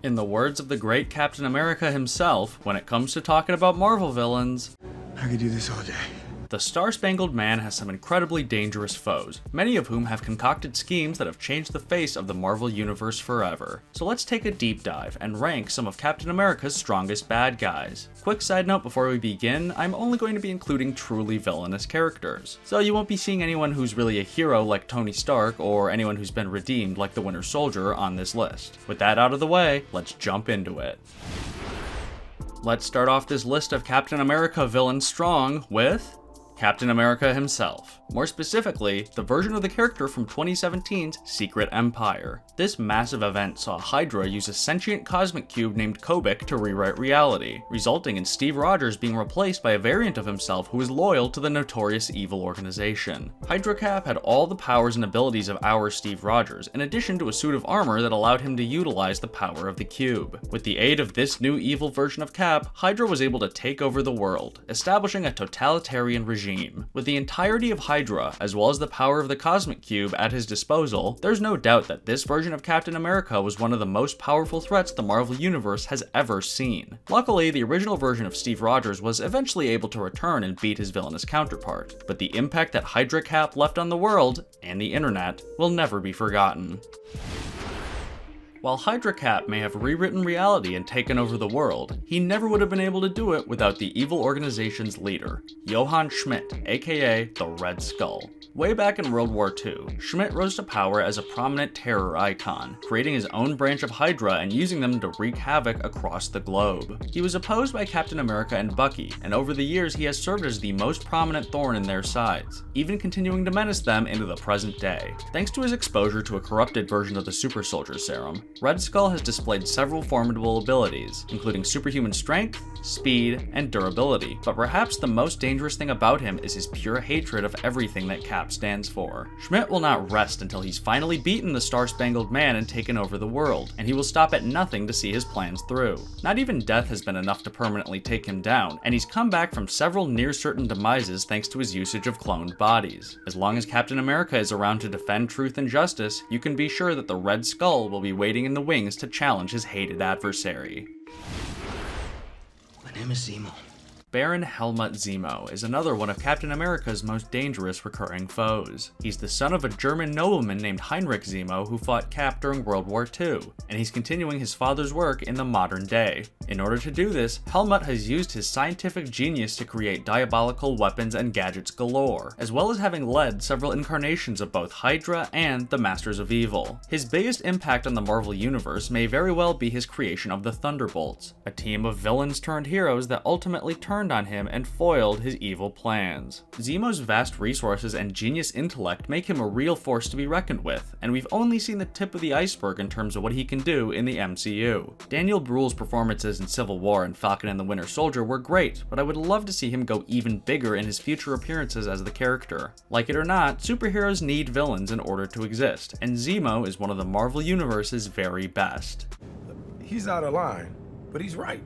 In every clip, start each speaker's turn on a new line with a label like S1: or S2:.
S1: In the words of the great Captain America himself, when it comes to talking about Marvel villains,
S2: I could do this all day.
S1: the Star-Spangled Man has some incredibly dangerous foes, many of whom have concocted schemes that have changed the face of the Marvel Universe forever. So let's take a deep dive and rank some of Captain America's strongest bad guys. Quick side note before we begin, I'm only going to be including truly villainous characters, so you won't be seeing anyone who's really a hero like Tony Stark or anyone who's been redeemed like the Winter Soldier on this list. With that out of the way, let's jump into it. Let's start off this list of Captain America villains strong with Captain America himself. More specifically, the version of the character from 2017's Secret Empire. This massive event saw HYDRA use a sentient cosmic cube named Kobik to rewrite reality, resulting in Steve Rogers being replaced by a variant of himself who is loyal to the notorious evil organization. HYDRA Cap had all the powers and abilities of our Steve Rogers, in addition to a suit of armor that allowed him to utilize the power of the cube. With the aid of this new evil version of Cap, HYDRA was able to take over the world, establishing a totalitarian regime. With the entirety of HYDRA, as well as the power of the cosmic cube at his disposal, there's no doubt that this version of Captain America was one of the most powerful threats the Marvel Universe has ever seen. Luckily, the original version of Steve Rogers was eventually able to return and beat his villainous counterpart, but the impact that HYDRA Cap left on the world, and the internet, will never be forgotten. While HYDRA Cap may have rewritten reality and taken over the world, he never would have been able to do it without the evil organization's leader, Johann Schmidt, aka the Red Skull. Way back in World War II, Schmidt rose to power as a prominent terror icon, creating his own branch of HYDRA and using them to wreak havoc across the globe. He was opposed by Captain America and Bucky, and over the years he has served as the most prominent thorn in their sides, even continuing to menace them into the present day. Thanks to his exposure to a corrupted version of the Super Soldier Serum, Red Skull has displayed several formidable abilities, including superhuman strength, speed, and durability, but perhaps the most dangerous thing about him is his pure hatred of everything that Cap stands for. Schmidt will not rest until he's finally beaten the Star-Spangled Man and taken over the world, and he will stop at nothing to see his plans through. Not even death has been enough to permanently take him down, and he's come back from several near-certain demises thanks to his usage of cloned bodies. As long as Captain America is around to defend truth and justice, you can be sure that the Red Skull will be waiting in the wings to challenge his hated adversary.
S2: My name is Zemo.
S1: Baron Helmut Zemo is another one of Captain America's most dangerous recurring foes. He's the son of a German nobleman named Heinrich Zemo who fought Cap during World War II, and he's continuing his father's work in the modern day. In order to do this, Helmut has used his scientific genius to create diabolical weapons and gadgets galore, as well as having led several incarnations of both HYDRA and the Masters of Evil. His biggest impact on the Marvel Universe may very well be his creation of the Thunderbolts, a team of villains turned heroes that ultimately turned on him and foiled his evil plans. Zemo's vast resources and genius intellect make him a real force to be reckoned with, and we've only seen the tip of the iceberg in terms of what he can do in the MCU. Daniel Bruhl's performances in Civil War and Falcon and the Winter Soldier were great, but I would love to see him go even bigger in his future appearances as the character. Like it or not, superheroes need villains in order to exist, and Zemo is one of the Marvel Universe's very best.
S2: He's out of line, but he's right.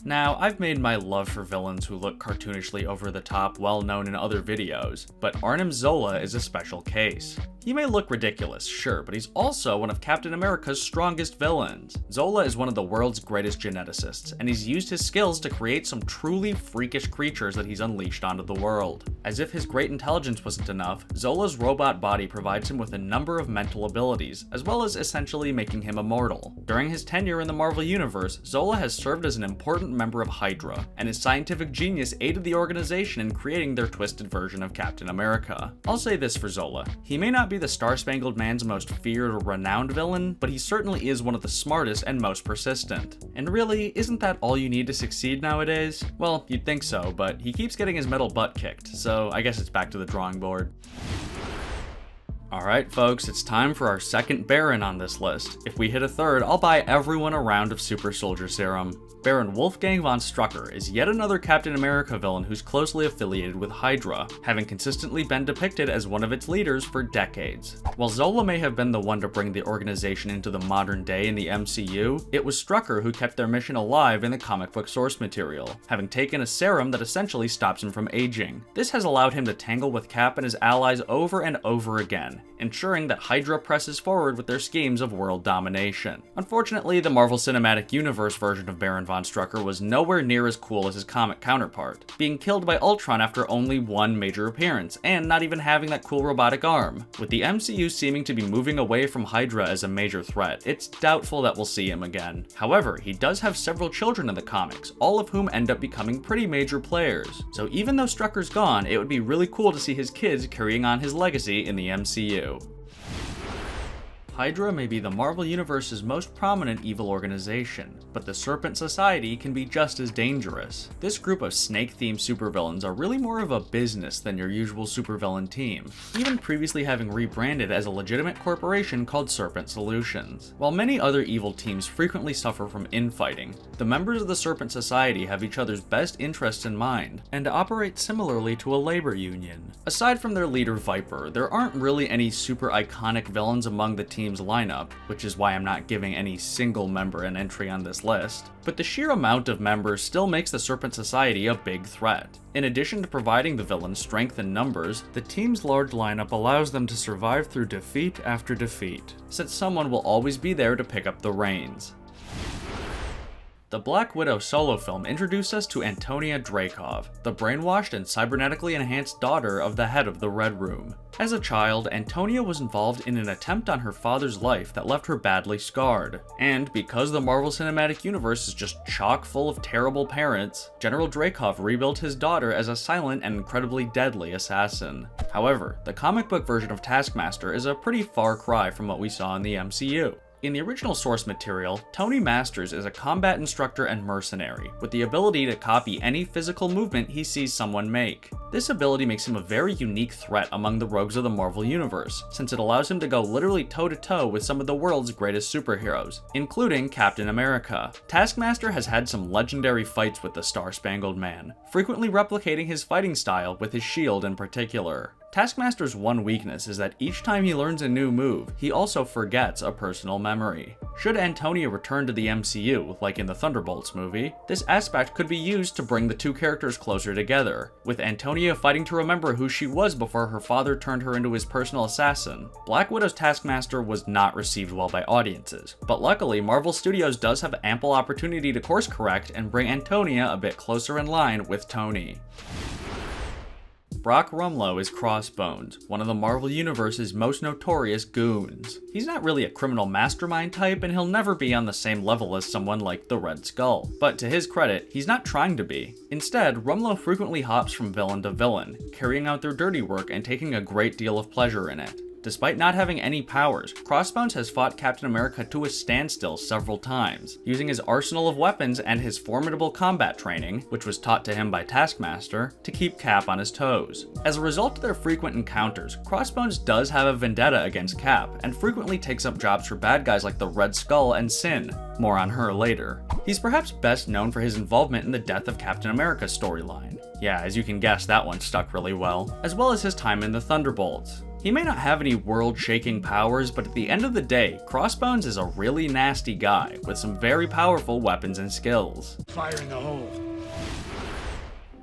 S1: Now, I've made my love for villains who look cartoonishly over the top well known in other videos, but Arnim Zola is a special case. He may look ridiculous, sure, but he's also one of Captain America's strongest villains. Zola is one of the world's greatest geneticists, and he's used his skills to create some truly freakish creatures that he's unleashed onto the world. As if his great intelligence wasn't enough, Zola's robot body provides him with a number of mental abilities, as well as essentially making him immortal. During his tenure in the Marvel Universe, Zola has served as an important member of HYDRA, and his scientific genius aided the organization in creating their twisted version of Captain America. I'll say this for Zola: he may not be the Star-Spangled Man's most feared or renowned villain, but he certainly is one of the smartest and most persistent. And really, isn't that all you need to succeed nowadays? Well, you'd think so, but he keeps getting his metal butt kicked, so I guess it's back to the drawing board. Alright folks, it's time for our second Baron on this list. If we hit a third, I'll buy everyone a round of Super Soldier Serum. Baron Wolfgang von Strucker is yet another Captain America villain who's closely affiliated with HYDRA, having consistently been depicted as one of its leaders for decades. While Zola may have been the one to bring the organization into the modern day in the MCU, it was Strucker who kept their mission alive in the comic book source material, having taken a serum that essentially stops him from aging. This has allowed him to tangle with Cap and his allies over and over again, line, ensuring that HYDRA presses forward with their schemes of world domination. Unfortunately, the Marvel Cinematic Universe version of Baron von Strucker was nowhere near as cool as his comic counterpart, being killed by Ultron after only one major appearance, and not even having that cool robotic arm. With the MCU seeming to be moving away from HYDRA as a major threat, it's doubtful that we'll see him again. However, he does have several children in the comics, all of whom end up becoming pretty major players. So even though Strucker's gone, it would be really cool to see his kids carrying on his legacy in the MCU. HYDRA may be the Marvel Universe's most prominent evil organization, but the Serpent Society can be just as dangerous. This group of snake-themed supervillains are really more of a business than your usual supervillain team, even previously having rebranded as a legitimate corporation called Serpent Solutions. While many other evil teams frequently suffer from infighting, the members of the Serpent Society have each other's best interests in mind, and operate similarly to a labor union. Aside from their leader Viper, there aren't really any super iconic villains among the team's lineup, which is why I'm not giving any single member an entry on this list, but the sheer amount of members still makes the Serpent Society a big threat. In addition to providing the villains strength in numbers, the team's large lineup allows them to survive through defeat after defeat, since someone will always be there to pick up the reins. The Black Widow solo film introduced us to Antonia Dreykov, the brainwashed and cybernetically enhanced daughter of the head of the Red Room. As a child, Antonia was involved in an attempt on her father's life that left her badly scarred. And because the Marvel Cinematic Universe is just chock full of terrible parents, General Dreykov rebuilt his daughter as a silent and incredibly deadly assassin. However, the comic book version of Taskmaster is a pretty far cry from what we saw in the MCU. In the original source material, Tony Masters is a combat instructor and mercenary, with the ability to copy any physical movement he sees someone make. This ability makes him a very unique threat among the rogues of the Marvel Universe, since it allows him to go literally toe-to-toe with some of the world's greatest superheroes, including Captain America. Taskmaster has had some legendary fights with the Star-Spangled Man, frequently replicating his fighting style with his shield in particular. Taskmaster's one weakness is that each time he learns a new move, he also forgets a personal memory. Should Antonia return to the MCU, like in the Thunderbolts movie, this aspect could be used to bring the two characters closer together, with Antonia fighting to remember who she was before her father turned her into his personal assassin. Black Widow's Taskmaster was not received well by audiences, but luckily Marvel Studios does have ample opportunity to course correct and bring Antonia a bit closer in line with Tony. Brock Rumlow is Crossbones, one of the Marvel Universe's most notorious goons. He's not really a criminal mastermind type, and he'll never be on the same level as someone like the Red Skull. But to his credit, he's not trying to be. Instead, Rumlow frequently hops from villain to villain, carrying out their dirty work and taking a great deal of pleasure in it. Despite not having any powers, Crossbones has fought Captain America to a standstill several times, using his arsenal of weapons and his formidable combat training, which was taught to him by Taskmaster, to keep Cap on his toes. As a result of their frequent encounters, Crossbones does have a vendetta against Cap, and frequently takes up jobs for bad guys like the Red Skull and Sin. More on her later. He's perhaps best known for his involvement in the Death of Captain America storyline. Yeah, as you can guess, that one stuck really well. As well as his time in the Thunderbolts. He may not have any world-shaking powers, but at the end of the day, Crossbones is a really nasty guy with some very powerful weapons and skills.
S2: Fire in the hole.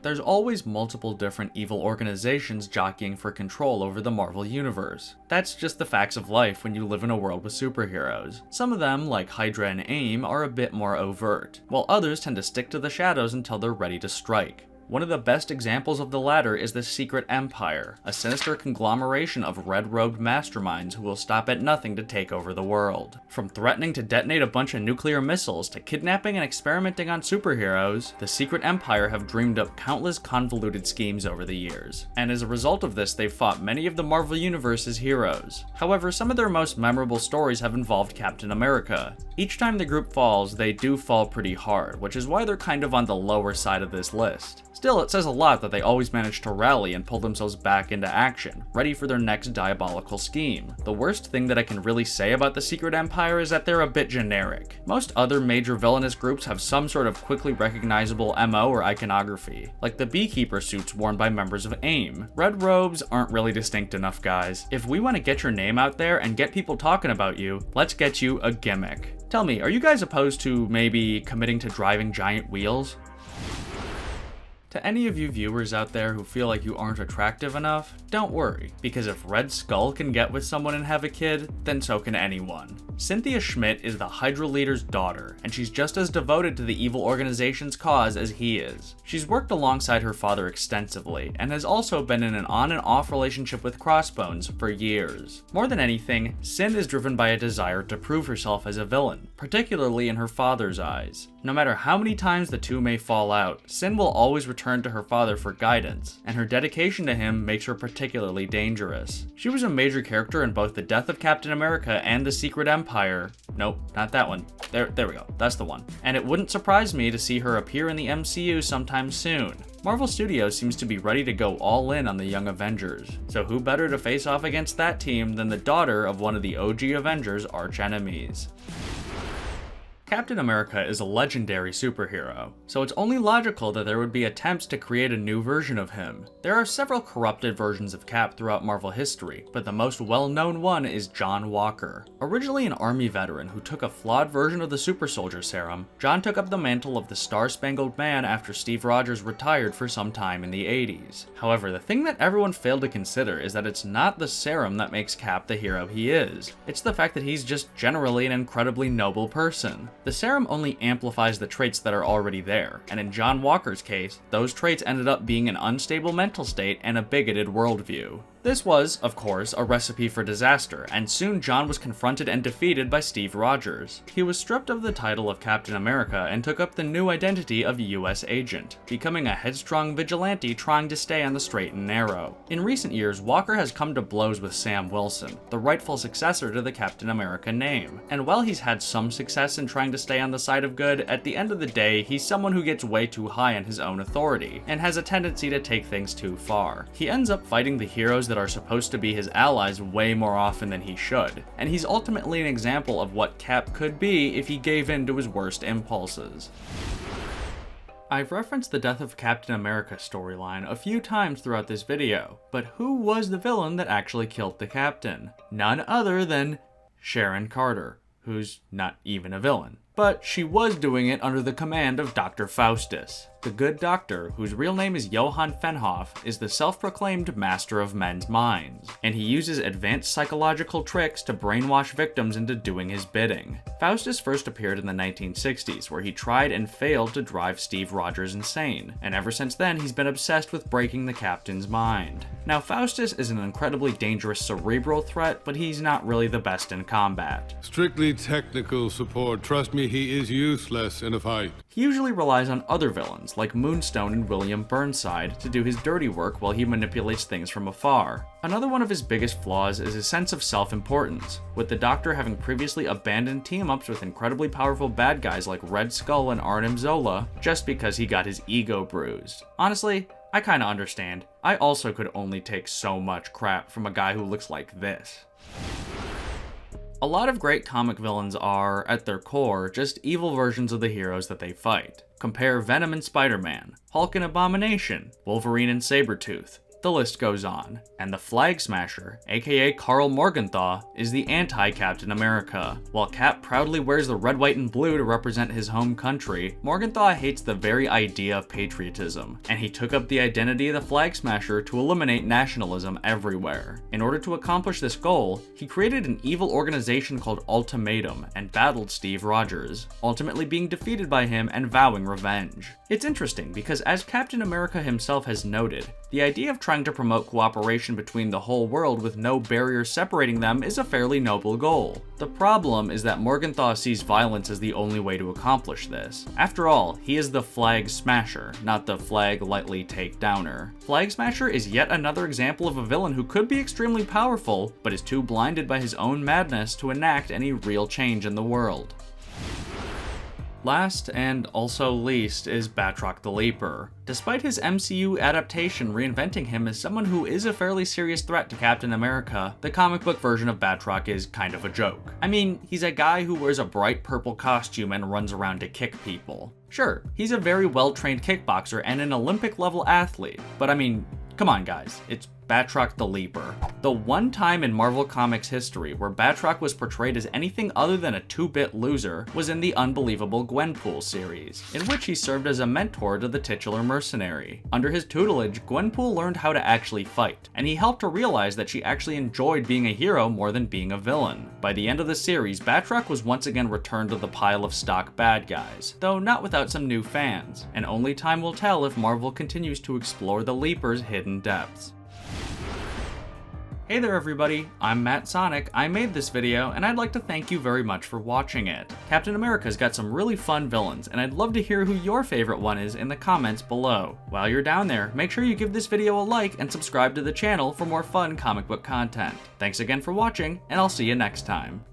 S1: There's always multiple different evil organizations jockeying for control over the Marvel Universe. That's just the facts of life when you live in a world with superheroes. Some of them, like HYDRA and AIM, are a bit more overt, while others tend to stick to the shadows until they're ready to strike. One of the best examples of the latter is the Secret Empire, a sinister conglomeration of red-robed masterminds who will stop at nothing to take over the world. From threatening to detonate a bunch of nuclear missiles to kidnapping and experimenting on superheroes, the Secret Empire have dreamed up countless convoluted schemes over the years. And as a result of this, they've fought many of the Marvel Universe's heroes. However, some of their most memorable stories have involved Captain America. Each time the group falls, they do fall pretty hard, which is why they're kind of on the lower side of this list. Still, it says a lot that they always manage to rally and pull themselves back into action, ready for their next diabolical scheme. The worst thing that I can really say about the Secret Empire is that they're a bit generic. Most other major villainous groups have some sort of quickly recognizable MO or iconography, like the beekeeper suits worn by members of AIM. Red robes aren't really distinct enough, guys. If we want to get your name out there and get people talking about you, let's get you a gimmick. Tell me, are you guys opposed to maybe committing to driving giant wheels? To any of you viewers out there who feel like you aren't attractive enough, don't worry, because if Red Skull can get with someone and have a kid, then so can anyone. Cynthia Schmidt is the HYDRA leader's daughter, and she's just as devoted to the evil organization's cause as he is. She's worked alongside her father extensively, and has also been in an on and off relationship with Crossbones for years. More than anything, Sin is driven by a desire to prove herself as a villain, particularly in her father's eyes. No matter how many times the two may fall out, Sin will always return to her father for guidance, and her dedication to him makes her particularly dangerous. She was a major character in both The Death of Captain America and The Secret Empire. Nope, not that one. There we go, that's the one. And it wouldn't surprise me to see her appear in the MCU sometime soon. Marvel Studios seems to be ready to go all in on the Young Avengers, so who better to face off against that team than the daughter of one of the OG Avengers' arch-enemies? Captain America is a legendary superhero, so it's only logical that there would be attempts to create a new version of him. There are several corrupted versions of Cap throughout Marvel history, but the most well-known one is John Walker. Originally an Army veteran who took a flawed version of the Super Soldier Serum, John took up the mantle of the Star-Spangled Man after Steve Rogers retired for some time in the 80s. However, the thing that everyone failed to consider is that it's not the serum that makes Cap the hero he is. It's the fact that he's just generally an incredibly noble person. The serum only amplifies the traits that are already there, and in John Walker's case, those traits ended up being an unstable mental state and a bigoted worldview. This was, of course, a recipe for disaster, and soon John was confronted and defeated by Steve Rogers. He was stripped of the title of Captain America and took up the new identity of US Agent, becoming a headstrong vigilante trying to stay on the straight and narrow. In recent years, Walker has come to blows with Sam Wilson, the rightful successor to the Captain America name. And while he's had some success in trying to stay on the side of good, at the end of the day, he's someone who gets way too high on his own authority, and has a tendency to take things too far. He ends up fighting the heroes that are supposed to be his allies way more often than he should, and he's ultimately an example of what Cap could be if he gave in to his worst impulses. I've referenced the Death of Captain America storyline a few times throughout this video, but who was the villain that actually killed the Captain? None other than Sharon Carter, who's not even a villain. But she was doing it under the command of Dr. Faustus. The good doctor, whose real name is Johann Fenhoff, is the self-proclaimed master of men's minds, and he uses advanced psychological tricks to brainwash victims into doing his bidding. Faustus first appeared in the 1960s, where he tried and failed to drive Steve Rogers insane, and ever since then he's been obsessed with breaking the Captain's mind. Now, Faustus is an incredibly dangerous cerebral threat, but he's not really the best in combat.
S3: Strictly technical support. Trust me, he is useless in a fight.
S1: He usually relies on other villains, like Moonstone and William Burnside, to do his dirty work while he manipulates things from afar. Another one of his biggest flaws is his sense of self-importance, with the Doctor having previously abandoned team-ups with incredibly powerful bad guys like Red Skull and Arnim Zola, just because he got his ego bruised. Honestly, I kinda understand. I also could only take so much crap from a guy who looks like this. A lot of great comic villains are, at their core, just evil versions of the heroes that they fight. Compare Venom and Spider-Man, Hulk and Abomination, Wolverine and Sabretooth. The list goes on. And the Flag Smasher, aka Karl Morgenthau, is the anti-Captain America. While Cap proudly wears the red, white, and blue to represent his home country, Morgenthau hates the very idea of patriotism, and he took up the identity of the Flag Smasher to eliminate nationalism everywhere. In order to accomplish this goal, he created an evil organization called Ultimatum and battled Steve Rogers, ultimately being defeated by him and vowing revenge. It's interesting because, as Captain America himself has noted, the idea of trying to promote cooperation between the whole world with no barriers separating them is a fairly noble goal. The problem is that Morgenthau sees violence as the only way to accomplish this. After all, he is the Flag Smasher, not the Flag Lightly Take-Downer. Flag Smasher is yet another example of a villain who could be extremely powerful, but is too blinded by his own madness to enact any real change in the world. Last, and also least, is Batroc the Leaper. Despite his MCU adaptation reinventing him as someone who is a fairly serious threat to Captain America, the comic book version of Batroc is kind of a joke. I mean, he's a guy who wears a bright purple costume and runs around to kick people. Sure, he's a very well-trained kickboxer and an Olympic-level athlete, but I mean, come on guys, it's Batroc the Leaper. The one time in Marvel Comics history where Batroc was portrayed as anything other than a 2-bit loser was in the unbelievable Gwenpool series, in which he served as a mentor to the titular mercenary. Under his tutelage, Gwenpool learned how to actually fight, and he helped her realize that she actually enjoyed being a hero more than being a villain. By the end of the series, Batroc was once again returned to the pile of stock bad guys, though not without some new fans, and only time will tell if Marvel continues to explore the Leaper's hidden depths. Hey there everybody, I'm Matt Sonic. I made this video, and I'd like to thank you very much for watching it. Captain America's got some really fun villains, and I'd love to hear who your favorite one is in the comments below. While you're down there, make sure you give this video a like and subscribe to the channel for more fun comic book content. Thanks again for watching, and I'll see you next time.